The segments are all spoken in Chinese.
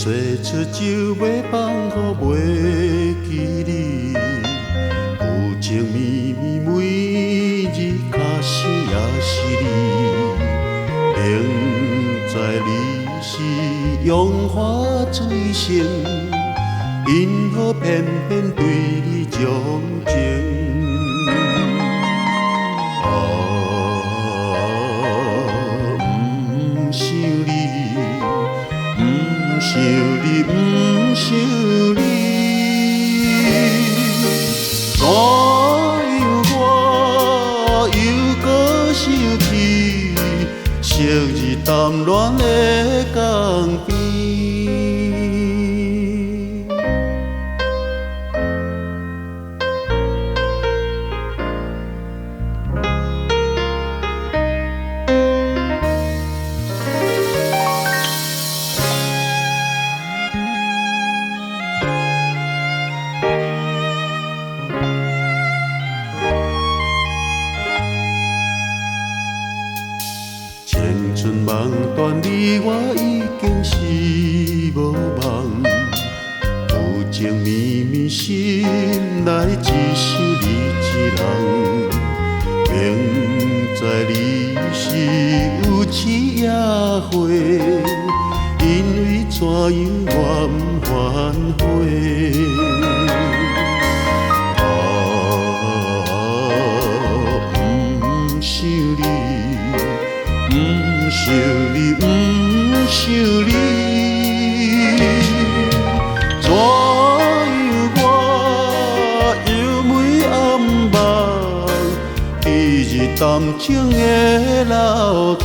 洗出酒要放乎袂记你，有情绵绵每日脚声也是你，明知你是用花水仙，因何偏偏对你钟情？想你，不想你，怎样我又搁想起昔日谈恋的港边？青春梦断，你我已经是无梦。有情绵绵，心内只想你一人。明知你是有痴也会，因为怎样我不反悔？不想你。不想你，不想你，怎样我又每暗梦记日谈情的老汤？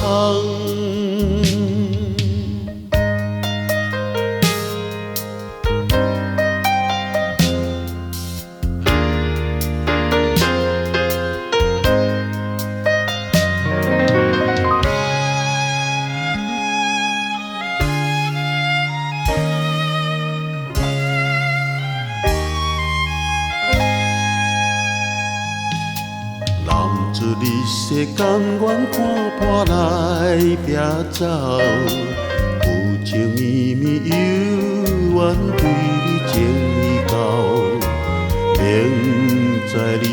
自你世间，愿看破来拼走，有情绵绵，犹原对你情意厚。明知你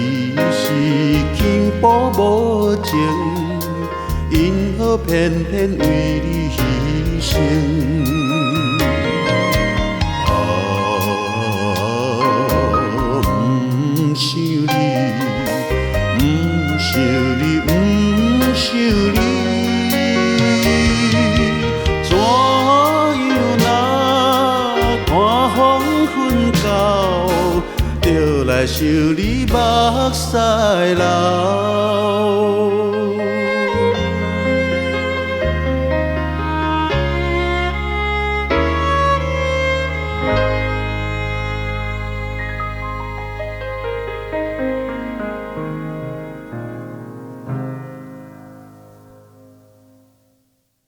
是轻薄无情，因何偏偏为你牺牲？不想你。不想你，不想你，怎样若看黄昏到，就来想你目屎流。